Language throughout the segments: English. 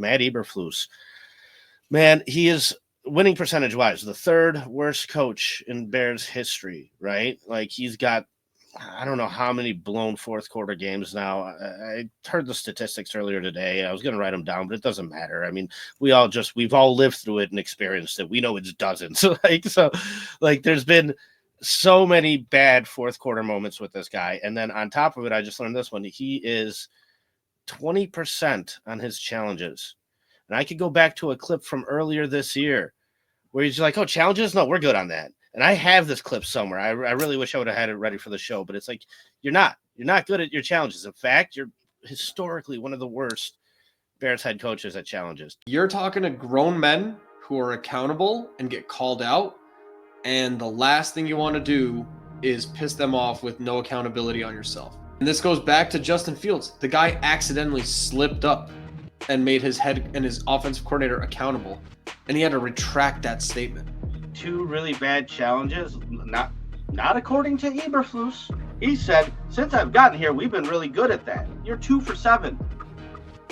Matt Eberflus. Man, he is winning percentage wise the third worst coach in Bears history, right? Like he's got I don't know how many blown fourth quarter games now. I heard the statistics earlier today. I was going to write them down, but it doesn't matter. I mean, we've all lived through it and experienced it. We know it's dozens. So there's been so many bad fourth quarter moments with this guy. And then on top of it, I just learned this one. He is 20% on his challenges. And I could go back to a clip from earlier this year where he's like, oh, challenges? No, we're good on that. And I have this clip somewhere. I really wish I would have had it ready for the show, but it's like, you're not good at your challenges. In fact, you're historically one of the worst Bears head coaches at challenges. You're talking to grown men who are accountable and get called out. And the last thing you want to do is piss them off with no accountability on yourself. And this goes back to Justin Fields. The guy accidentally slipped up and made his head and his offensive coordinator accountable. And he had to retract that statement. Two really bad challenges, not according to Eberflus. He said, since I've gotten here, we've been really good at that. You're 2 for 7.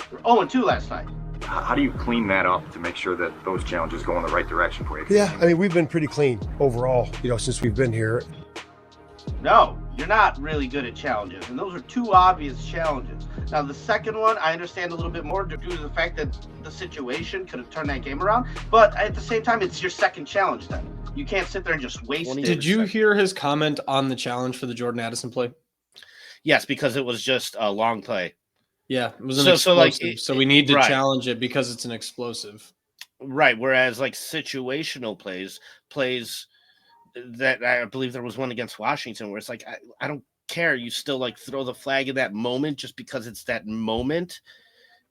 You're 0-2 last night. How do you clean that up to make sure that those challenges go in the right direction for you? Yeah, I mean, we've been pretty clean overall, since we've been here. No, you're not really good at challenges, and those are two obvious challenges. Now, the second one, I understand a little bit more due to the fact that the situation could have turned that game around, but at the same time, it's your second challenge then. You can't sit there and just waste it. Did you hear his comment on the challenge for the Jordan Addison play? Yes, because it was just a long play. Yeah, it was an explosive. So we need to challenge it because it's an explosive. Right, whereas situational plays that I believe there was one against Washington where it's like, I don't care. You still throw the flag in that moment just because it's that moment.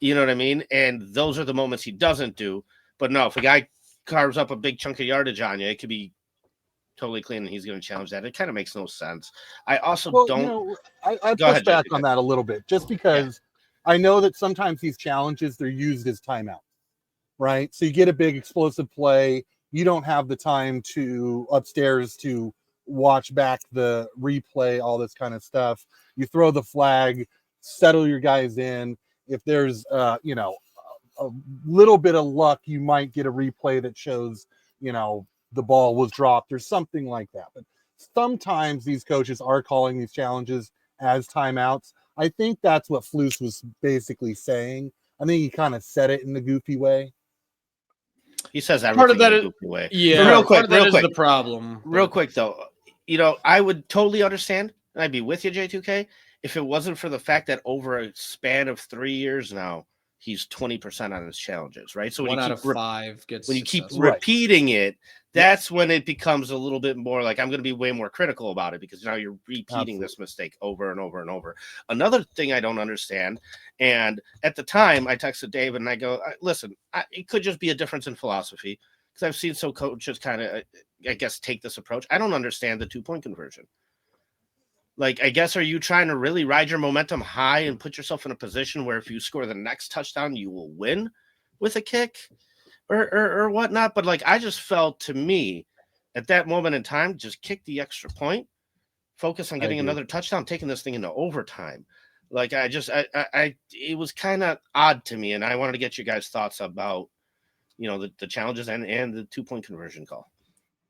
You know what I mean? And those are the moments he doesn't do. But no, if a guy carves up a big chunk of yardage on you, it could be totally clean and he's going to challenge that. It kind of makes no sense. I also I push back on that a little bit just because I know that sometimes these challenges, they're used as timeouts, right? So you get a big explosive play. You don't have the time to upstairs to watch back the replay, all this kind of stuff. You throw the flag, settle your guys in. If there's, a little bit of luck, you might get a replay that shows, the ball was dropped or something like that. But sometimes these coaches are calling these challenges as timeouts. I think that's what Flus was basically saying. I think he kind of said it in the goofy way. He says everything in a goofy way. Yeah, real quick. The problem. Real quick, though. I would totally understand, and I'd be with you, J2K, if it wasn't for the fact that over a span of 3 years now, he's 20% on his challenges, right? So when 1 out of 5 gets when you keep repeating it, that's when it becomes a little bit more like I'm going to be way more critical about it because now you're repeating this mistake over and over and over. Another thing I don't understand, and at the time I texted David and I go, listen, it could just be a difference in philosophy because I've seen some coaches kind of, I guess, take this approach. I don't understand the 2-point conversion. I guess, are you trying to really ride your momentum high and put yourself in a position where if you score the next touchdown, you will win with a kick or whatnot? But I just felt, to me, at that moment in time, just kick the extra point, focus on getting another touchdown, taking this thing into overtime. It was kind of odd to me, and I wanted to get you guys' thoughts about, the challenges and the 2-point conversion call.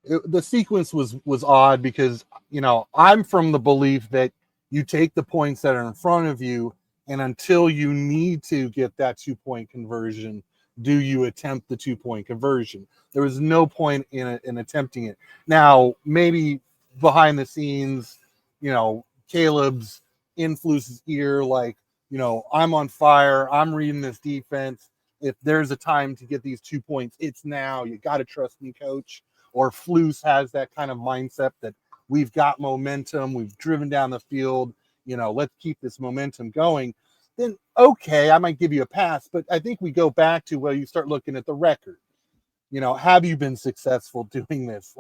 The sequence was odd because, I'm from the belief that you take the points that are in front of you, and until you need to get that 2-point conversion, do you attempt the 2-point conversion? There was no point in attempting it. Now, maybe behind the scenes, Caleb's in Flus's ear, I'm on fire. I'm reading this defense. If there's a time to get these 2 points, it's now. You got to trust me, coach. Or Flus has that kind of mindset that we've got momentum, we've driven down the field, let's keep this momentum going, then okay, I might give you a pass. But I think we go back to where you start looking at the record. Have you been successful doing this?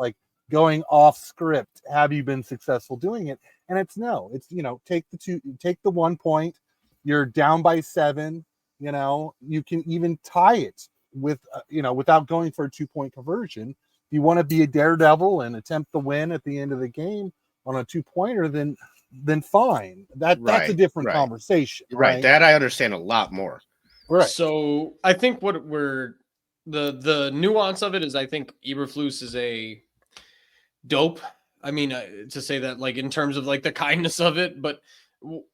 Going off script, have you been successful doing it? And it's no. It's, take the 1 point, you're down by 7, you can even tie it with, without going for a 2-point conversion. If you want to be a daredevil and attempt the win at the end of the game on a 2-pointer, then fine. That's a different conversation. Right. That I understand a lot more. Right. So I think what we're the nuance of it is I think Eberflus is a dope. I mean, to say that like in terms of like the kindness of it, but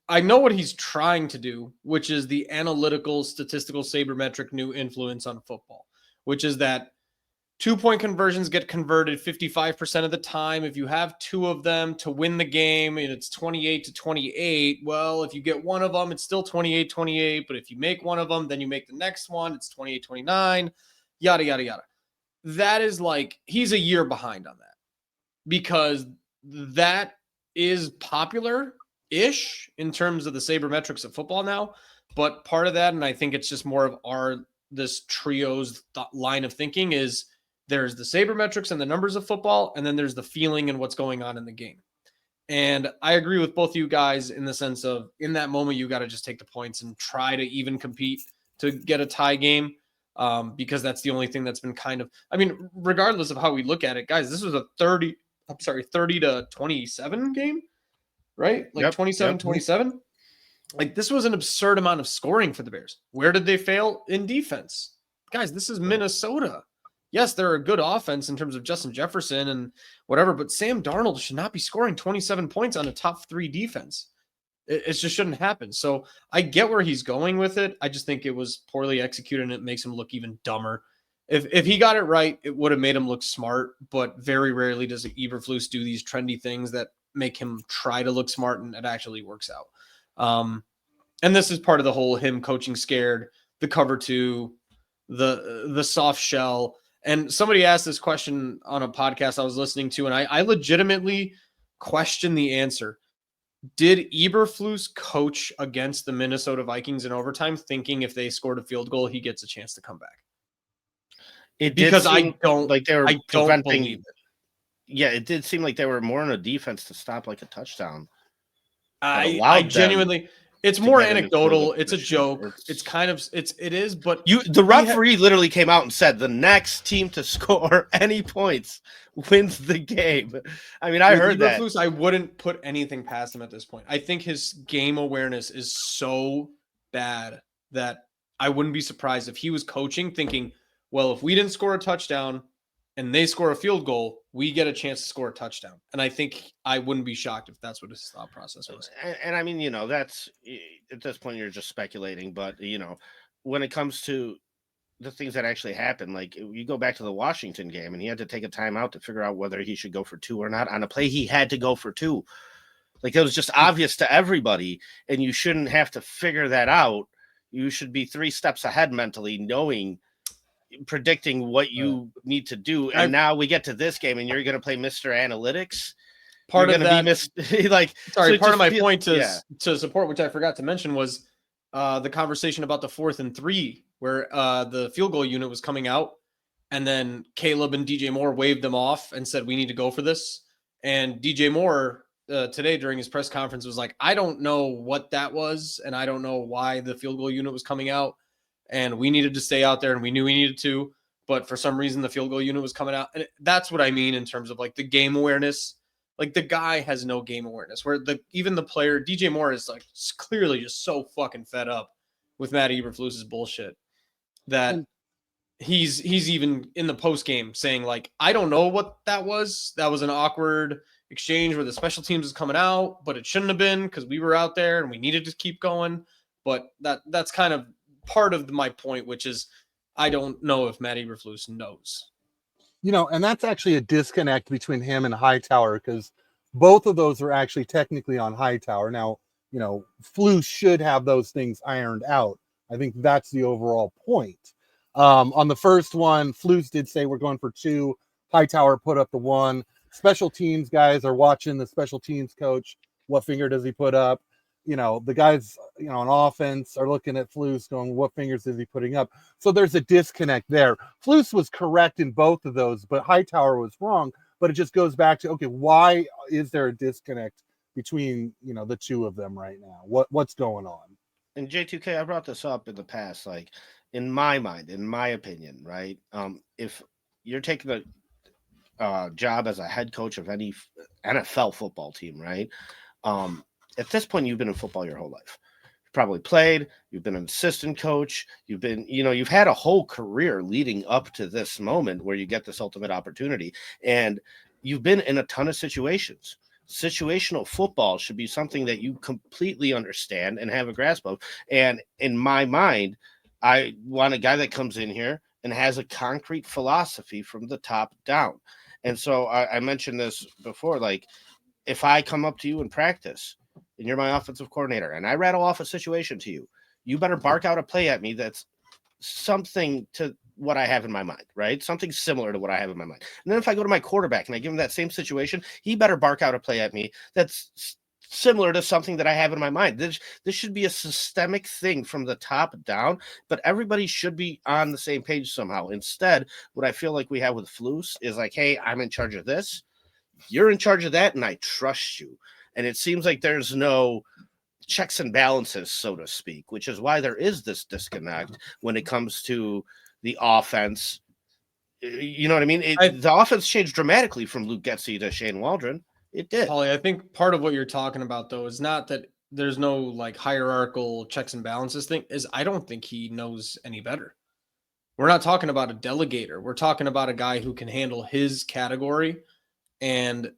I know what he's trying to do, which is the analytical, statistical, sabermetric new influence on football, which is that 2-point conversions get converted 55% of the time. If you have two of them to win the game and it's 28-28, well, if you get one of them, it's still 28-28. But if you make one of them, then you make the next one, it's 28-29, yada, yada, yada. That is like, he's a year behind on that because that is popular-ish in terms of the sabermetrics of football now. But part of that, and I think it's just more of this trio's line of thinking is, there's the sabermetrics and the numbers of football, and then there's the feeling and what's going on in the game. And I agree with both you guys in the sense of in that moment, you got to just take the points and try to even compete to get a tie game because that's the only thing that's been kind of, I mean, regardless of how we look at it, guys, this was a 30-27 game, right? Like 27-27. Like this was an absurd amount of scoring for the Bears. Where did they fail? In defense. Guys, this is Minnesota. Yes, they're a good offense in terms of Justin Jefferson and whatever, but Sam Darnold should not be scoring 27 points on a top 3 defense. It just shouldn't happen. So I get where he's going with it. I just think it was poorly executed and it makes him look even dumber. If he got it right, it would have made him look smart, but very rarely does Eberflus do these trendy things that make him try to look smart and it actually works out. And this is part of the whole him coaching scared, the cover 2, the soft shell. And somebody asked this question on a podcast I was listening to, and I legitimately questioned the answer. Did Eberflus coach against the Minnesota Vikings in overtime thinking if they scored a field goal, he gets a chance to come back? Because I don't like they were preventing it. Yeah, it did seem like they were more in a defense to stop like a touchdown. I genuinely, it's more anecdotal. It's a joke. It's kind of, it is, but the referee literally came out and said the next team to score any points wins the game. I mean, I heard that. I wouldn't put anything past him at this point. I think his game awareness is so bad that I wouldn't be surprised if he was coaching thinking, well, if we didn't score a touchdown and they score a field goal, we get a chance to score a touchdown. And I think I wouldn't be shocked if that's what his thought process was. And I mean, that's at this point, you're just speculating. But, when it comes to the things that actually happened, like you go back to the Washington game and he had to take a timeout to figure out whether he should go for 2 or not. On a play, he had to go for 2. Like it was just obvious to everybody. And you shouldn't have to figure that out. You should be 3 steps ahead mentally, predicting what you need to do. And now we get to this game and you're going to play Mr. Analytics. Part of that, part of my point to support, which I forgot to mention, was the conversation about the 4th and 3, where the field goal unit was coming out and then Caleb and DJ Moore waved them off and said, we need to go for this. And DJ Moore today during his press conference was like, I don't know what that was. And I don't know why the field goal unit was coming out. And we needed to stay out there and we knew we needed to, but for some reason the field goal unit was coming out. And that's what I mean in terms of like the game awareness. Like the guy has no game awareness where even the player DJ Moore is like clearly just so fucking fed up with Matt Eberflus's bullshit that he's even in the post game saying like, I don't know what that was. That was an awkward exchange where the special teams is coming out, but it shouldn't have been because we were out there and we needed to keep going. But that's kind of part of my point, which is I don't know if Matt Eberflus knows. And that's actually a disconnect between him and Hightower because both of those are actually technically on Hightower. Now, Flus should have those things ironed out. I think that's the overall point. On the first one, Flus did say we're going for 2. Hightower put up the 1. Special teams guys are watching the special teams coach. What finger does he put up? The guys, on offense are looking at Flus going, what fingers is he putting up? So there's a disconnect there. Flus was correct in both of those, but Hightower was wrong. But it just goes back to, okay, why is there a disconnect between, the two of them right now? What's going on? And J2K, I brought this up in the past, like in my mind, in my opinion, right? If you're taking the job as a head coach of any NFL football team, right? At this point, you've been in football your whole life. probably played, you've been an assistant coach, you've been, you've had a whole career leading up to this moment where you get this ultimate opportunity. And you've been in a ton of situations. Situational football should be something that you completely understand and have a grasp of. And in my mind, I want a guy that comes in here and has a concrete philosophy from the top down. And so I mentioned this before, like, if I come up to you in practice and you're my offensive coordinator and I rattle off a situation to you, you better bark out a play at me that's something to what I have in my mind, right? Something similar to what I have in my mind. And then if I go to my quarterback and I give him that same situation, he better bark out a play at me that's similar to something that I have in my mind. This should be a systemic thing from the top down, but everybody should be on the same page somehow. Instead, what I feel like we have with Flus is like, hey, I'm in charge of this, you're in charge of that, and I trust you. And it seems like there's no checks and balances, so to speak, which is why there is this disconnect when it comes to the offense. You know what I mean? The offense changed dramatically from Luke Getsy to Shane Waldron. It did. Paulie, I think part of what you're talking about, though, is not that there's no like hierarchical checks and balances thing, is I don't think he knows any better. We're not talking about a delegator. We're talking about a guy who can handle his category, and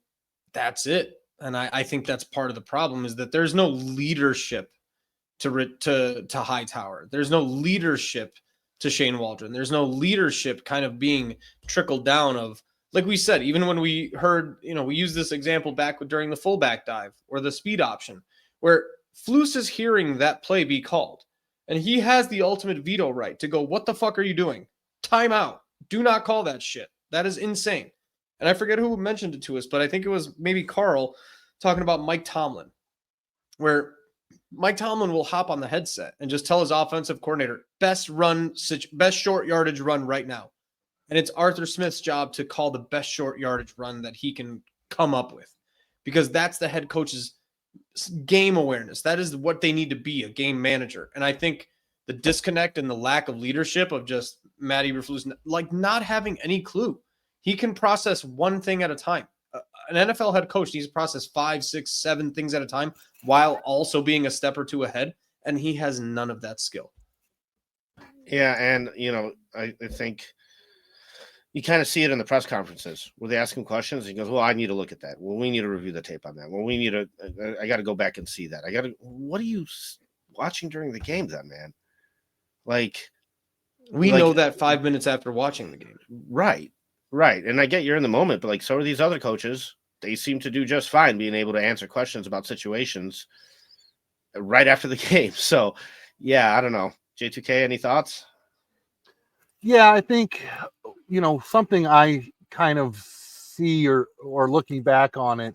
that's it. And I think that's part of the problem, is that there's no leadership to Hightower. There's no leadership to Shane Waldron. There's no leadership kind of being trickled down of, like we said, even when we heard, we used this example back during the fullback dive or the speed option, where Flus is hearing that play be called, and he has the ultimate veto right to go, what the fuck are you doing? Timeout. Do not call that shit. That is insane. And I forget who mentioned it to us, but I think it was maybe Carl talking about Mike Tomlin, where Mike Tomlin will hop on the headset and just tell his offensive coordinator, best short yardage run right now. And it's Arthur Smith's job to call the best short yardage run that he can come up with, because that's the head coach's game awareness. That is what they need to be, a game manager. And I think the disconnect and the lack of leadership of just Matt Eberflus, like not having any clue. He can process one thing at a time. An NFL head coach needs to process 5, 6, 7 things at a time while also being a step or two ahead. And he has none of that skill. Yeah. And, I think you kind of see it in the press conferences where they ask him questions. He goes, well, I need to look at that. Well, we need to review the tape on that. Well, I got to go back and see that. what are you watching during the game then, man? Like, we know that 5 minutes after watching the game. Right. And I get you're in the moment, but like, so are these other coaches. They seem to do just fine being able to answer questions about situations right after the game. So yeah, I don't know. J2K, any thoughts? Yeah, I think, something I kind of see or looking back on it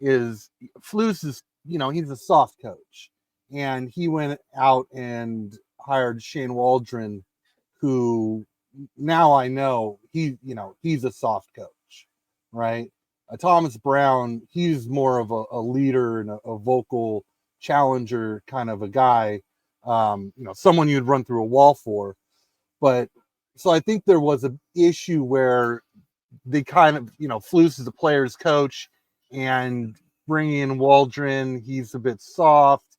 is Flus is, he's a soft coach, and he went out and hired Shane Waldron, who now I know he's a soft coach, right? Thomas Brown, he's more of a leader and a vocal challenger kind of a guy, someone you'd run through a wall for. But so I think there was an issue where they kind of, Flus is the player's coach, and bringing in Waldron, he's a bit soft.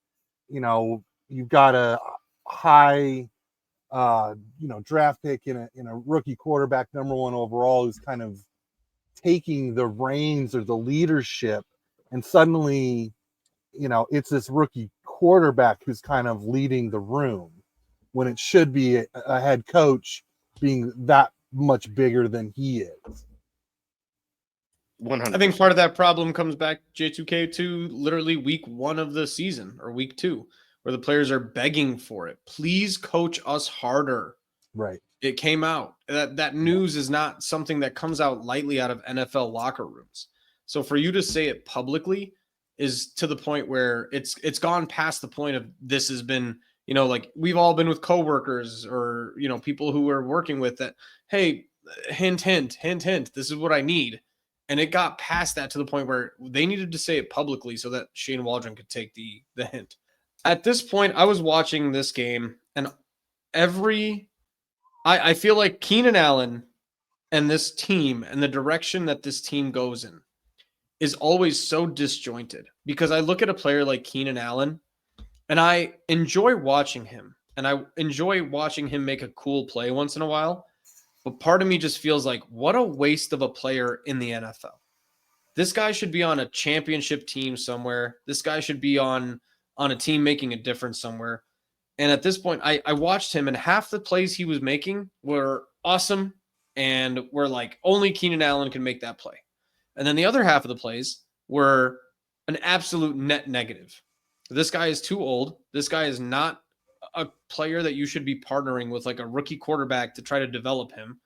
You've got a high draft pick in a rookie quarterback, number 1 overall, who's kind of taking the reins or the leadership, and suddenly, it's this rookie quarterback who's kind of leading the room when it should be a head coach being that much bigger than he is. 100%. I think part of that problem comes back, J2K, to literally week 1 of the season or week 2, where the players are begging for it. Please coach us harder. Right. It came out. That news is not something that comes out lightly out of NFL locker rooms. So for you to say it publicly is to the point where it's gone past the point of this has been, like we've all been with coworkers or, people who we're working with that, hey, hint, hint, hint, hint, this is what I need. And it got past that to the point where they needed to say it publicly so that Shane Waldron could take the hint. At this point, I was watching this game, and I feel like Keenan Allen and this team and the direction that this team goes in is always so disjointed, because I look at a player like Keenan Allen And I enjoy watching him. And I enjoy watching him make a cool play once in a while. But part of me just feels like, what a waste of a player in the NFL. This guy should be on a championship team somewhere. This guy should be on a team making a difference somewhere. And at this point, I watched him, and half the plays he was making were awesome and were like, only Keenan Allen can make that play. And then the other half of the plays were an absolute net negative. This guy is too old. This guy is not a player that you should be partnering with, like a rookie quarterback, to try to develop him.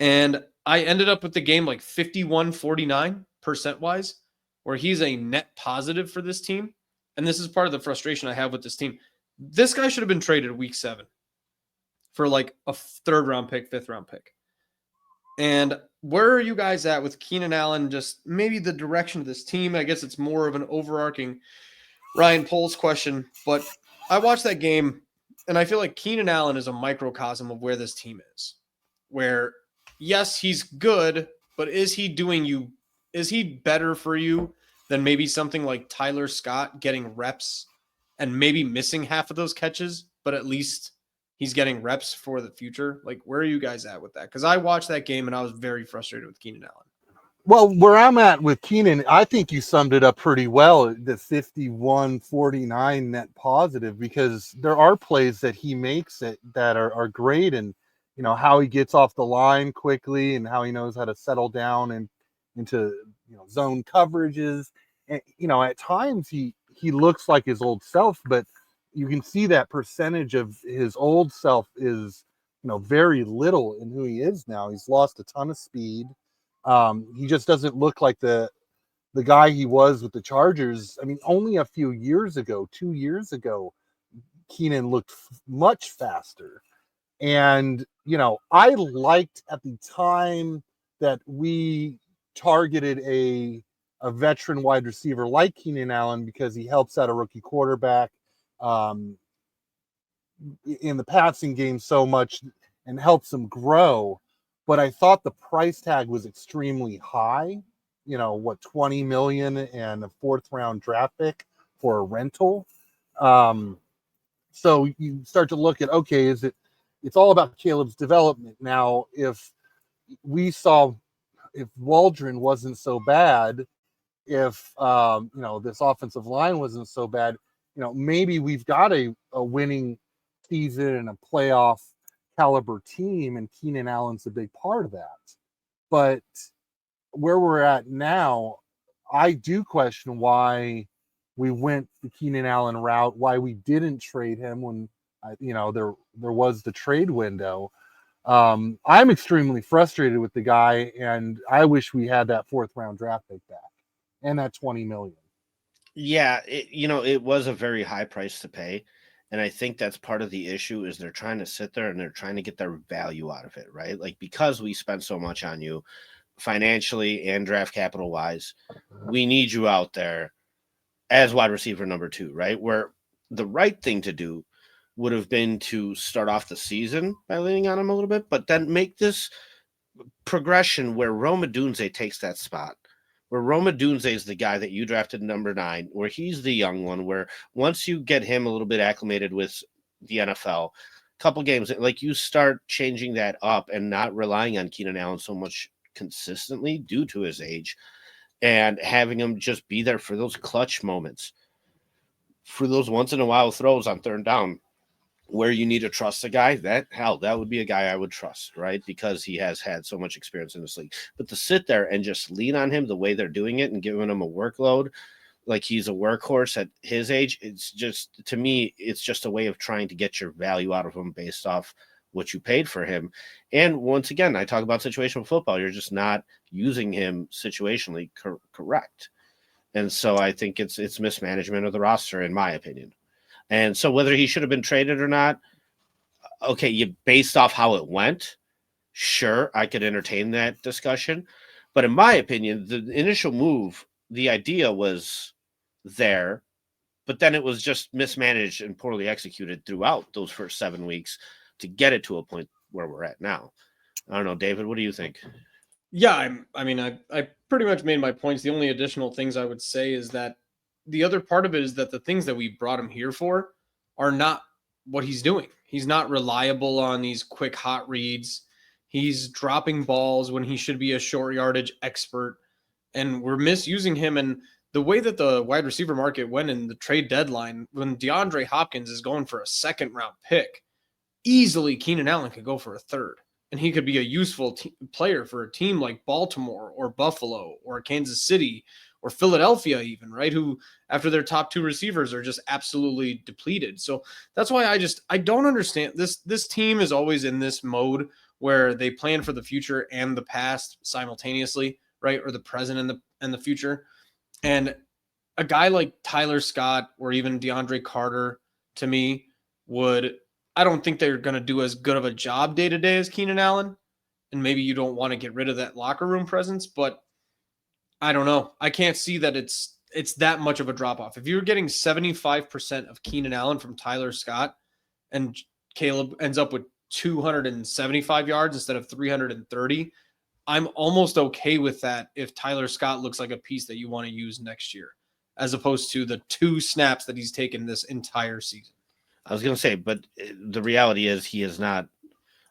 And I ended up with the game like 51-49% wise, where he's a net positive for this team. And this is part of the frustration I have with this team. This guy should have been traded week 7 for like a 3rd round pick, 5th round pick. And where are you guys at with Keenan Allen? Just maybe the direction of this team. I guess it's more of an overarching Ryan Poles question, but I watched that game and I feel like Keenan Allen is a microcosm of where this team is. Where, yes, he's good, but is he better for you than maybe something like Tyler Scott getting reps and maybe missing half of those catches, but at least he's getting reps for the future? Like, where are you guys at with that? Because I watched that game and I was very frustrated with Keenan Allen. Well, where I'm at with Keenan, I think you summed it up pretty well, the 51-49 net positive, because there are plays that he makes that are great, and how he gets off the line quickly and how he knows how to settle down and into zone coverages. And at times he looks like his old self, but you can see that percentage of his old self is very little in who he is now. He's lost a ton of speed. He just doesn't look like the guy he was with the Chargers. I mean, only a few years ago, 2 years ago, Keenan looked much faster. And, I liked at the time that we targeted a veteran wide receiver like Keenan Allen, because he helps out a rookie quarterback in the passing game so much and helps him grow. But I thought the price tag was extremely high. 20 million and a 4th round draft pick for a rental. So you start to look at, okay, it's all about Caleb's development. Now, if Waldron wasn't so bad, if this offensive line wasn't so bad, maybe we've got a winning season and a playoff caliber team, and Keenan Allen's a big part of that. But where we're at now, I do question why we went the Keenan Allen route, why we didn't trade him when there was the trade window. I'm extremely frustrated with the guy, and I wish we had that 4th round draft pick back and that 20 million. Yeah, it was a very high price to pay. And I think that's part of the issue is they're trying to sit there and they're trying to get their value out of it, right? Like, because we spent so much on you financially and draft capital wise, we need you out there as wide receiver number 2, right? Where the right thing to do would have been to start off the season by leaning on him a little bit, but then make this progression where Rome Odunze takes that spot. Where Rome Odunze is the guy that you drafted number 9, where he's the young one, where once you get him a little bit acclimated with the NFL, couple games, like, you start changing that up and not relying on Keenan Allen so much consistently due to his age, and having him just be there for those clutch moments, for those once in a while throws on 3rd down, where you need to trust a guy. That would be a guy I would trust, right? Because he has had so much experience in this league. But to sit there and just lean on him the way they're doing it and giving him a workload, like he's a workhorse at his age, it's just, to me, it's just a way of trying to get your value out of him based off what you paid for him. And once again, I talk about situational football. You're just not using him situationally correct. And so I think it's mismanagement of the roster, in my opinion. And so whether he should have been traded or not, okay, based off how it went, sure, I could entertain that discussion. But in my opinion, the initial move, the idea was there, but then it was just mismanaged and poorly executed throughout those first 7 weeks to get it to a point where we're at now. I don't know, David, what do you think? Yeah, I pretty much made my points. The only additional things I would say is that the other part of it is that the things that we brought him here for are not what he's doing. He's not reliable on these quick hot reads. He's dropping balls when he should be a short yardage expert, and we're misusing him. And the way that the wide receiver market went in the trade deadline, when DeAndre Hopkins is going for a second round pick, easily Keenan Allen could go for a third, and he could be a useful player for a team like Baltimore or Buffalo or Kansas City or Philadelphia even, right? Who, after their top two receivers, are just absolutely depleted. So that's why I don't understand this. This team is always in this mode where they plan for the future and the past simultaneously, right? Or the present and the future. And a guy like Tyler Scott or even DeAndre Carter, to me, I don't think they're going to do as good of a job day to day as Keenan Allen. And maybe you don't want to get rid of that locker room presence, but I don't know. I can't see that it's that much of a drop off. If you're getting 75% of Keenan Allen from Tyler Scott and Caleb ends up with 275 yards instead of 330, I'm almost okay with that if Tyler Scott looks like a piece that you want to use next year, as opposed to the 2 snaps that he's taken this entire season. I was going to say, but the reality is he is not.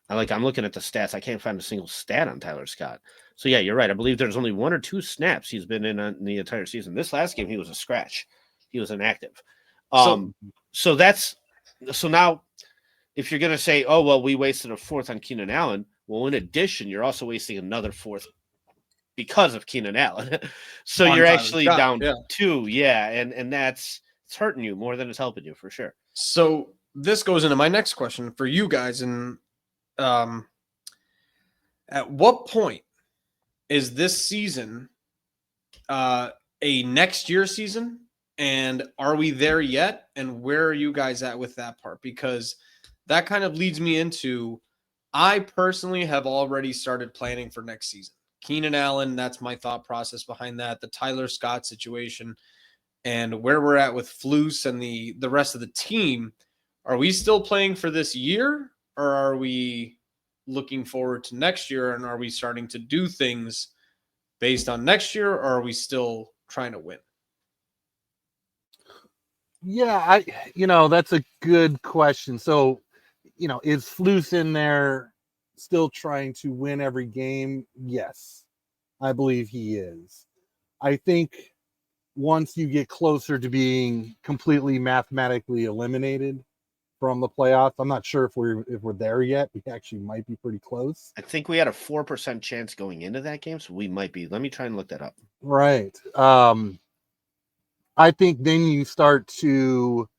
I'm looking at the stats. I can't find a single stat on Tyler Scott. So yeah, you're right. I believe there's only 1 or 2 snaps he's been in the entire season. This last game, he was a scratch. He was inactive. So now, if you're going to say, oh, well, we wasted a 4th on Keenan Allen. Well, in addition, you're also wasting another 4th because of Keenan Allen. So you're actually down 2. Yeah. And it's hurting you more than it's helping you for sure. So this goes into my next question for you guys. And at what point is this season a next year season? And are we there yet? And where are you guys at with that part? Because that kind of leads me into, I personally have already started planning for next season. Keenan Allen, that's my thought process behind that. The Tyler Scott situation and where we're at with Flus and the rest of the team. Are we still playing for this year, or are we looking forward to next year? And are we starting to do things based on next year, or are we still trying to win? Yeah, that's a good question. So, is Flus in there still trying to win every game? Yes, I believe he is. I think once you get closer to being completely mathematically eliminated from the playoffs, I'm not sure if we're there yet. We actually might be pretty close. I think we had a 4% chance going into that game, so we might be. Let me try and look that up. Right. I think then you start to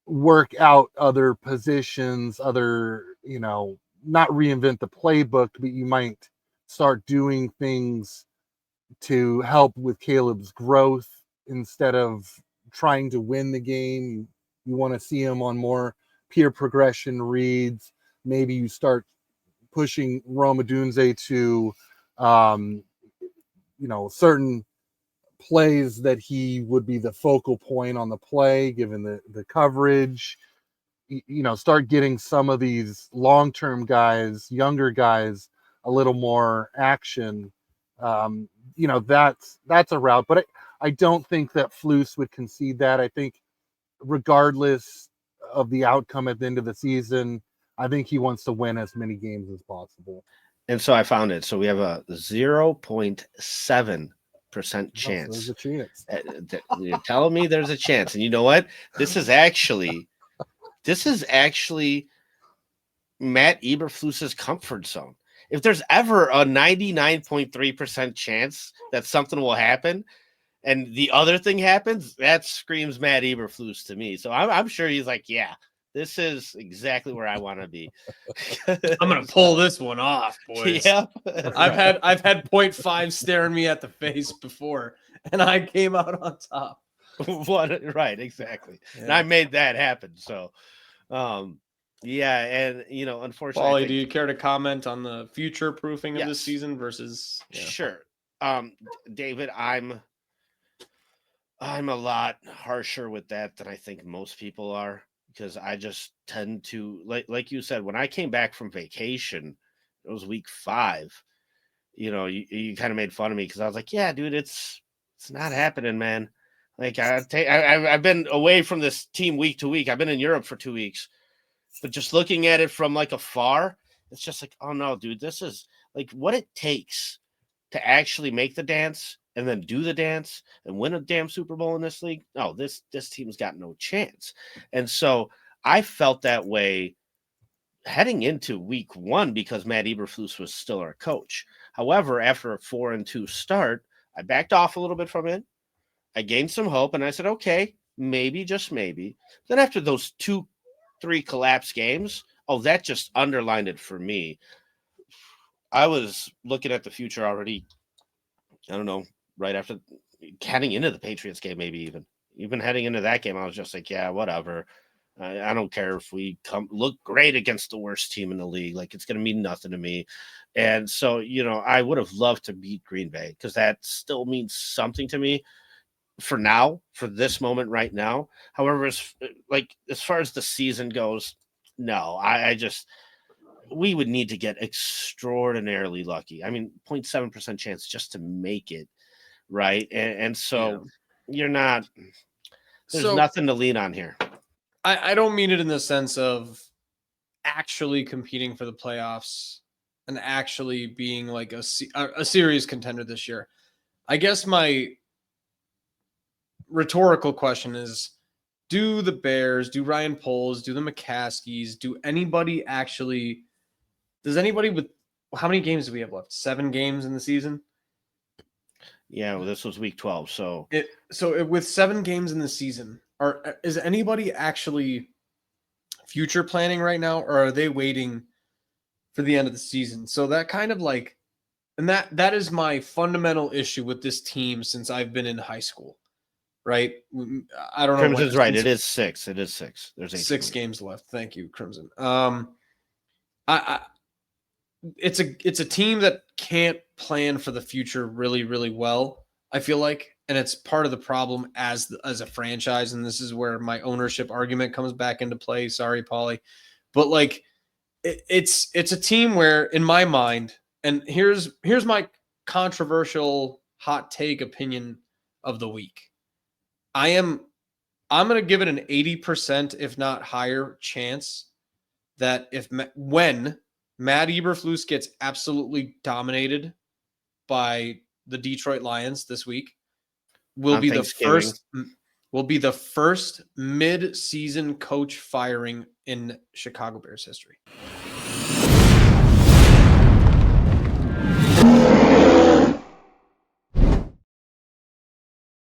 work out other positions, not reinvent the playbook, but you might start doing things to help with Caleb's growth instead of trying to win the game. You want to see him on more peer progression reads. Maybe you start pushing Rome Odunze to, certain plays that he would be the focal point on the play, given the coverage. Start getting some of these long-term guys, younger guys, a little more action. That's a route, but I don't think that Flus would concede that. I think regardless of the outcome at the end of the season, I think he wants to win as many games as possible. And so I found it. So we have a 0.7% chance. There's a chance. You're telling me there's a chance. And you know what? This is actually Matt Eberflus's comfort zone. If there's ever a 99.3% chance that something will happen and the other thing happens, that screams Matt Eberflus to me. So I'm sure he's like, yeah, this is exactly where I want to be. I'm gonna pull this one off, boys. Yeah, I've had 0.5 staring me at the face before, and I came out on top. Right, exactly. Yeah. And I made that happen. So, yeah, and unfortunately, Paulie, do you care to comment on the future proofing of this season versus? Yeah. Sure, David, I'm a lot harsher with that than I think most people are. Because I just tend to, like you said, when I came back from vacation, it was week 5. You kind of made fun of me because I was like, "Yeah, dude, it's not happening, man. Like I've been away from this team week to week. I've been in Europe for 2 weeks, but just looking at it from like afar, it's just like, oh no, dude, this is like what it takes to actually make the dance and then do the dance and win a damn Super Bowl in this league. No, this team's got no chance. And so I felt that way heading into week 1 because Matt Eberflus was still our coach. However, after a 4-2 start, I backed off a little bit from it. I gained some hope and I said, okay, maybe, just maybe. Then after those 2-3 collapse games, that just underlined it for me. I was looking at the future already. I don't know, right after heading into the Patriots game, maybe even heading into that game, I was just like, yeah, whatever. I don't care if we look great against the worst team in the league. Like, it's going to mean nothing to me. And so, I would have loved to beat Green Bay because that still means something to me for now, for this moment right now. However, as far as the season goes, no, we would need to get extraordinarily lucky. I mean, 0.7% chance just to make it, right? And so there's nothing to lean on here. I don't mean it in the sense of actually competing for the playoffs and actually being like a serious contender this year. I guess my rhetorical question is, do the Bears, do Ryan Poles, do the McCaskies, does anybody with, how many games do we have left? 7 games in the season? Yeah, well, this was week 12. So with 7 games in the season, is anybody actually future planning right now, or are they waiting for the end of the season? So that kind of like, and that is my fundamental issue with this team since I've been in high school, right? I don't know. Crimson's right. It is 6. There's 6 games left. Thank you, Crimson. It's a team that can't plan for the future really, really well, I feel like, and it's part of the problem as a franchise. And this is where my ownership argument comes back into play. Sorry, Paulie, but like it's a team where, in my mind, and here's my controversial hot take opinion of the week. I'm going to give it an 80%, if not higher, chance that when Matt Eberflus gets absolutely dominated by the Detroit Lions this week, will be the first mid-season coach firing in Chicago Bears history.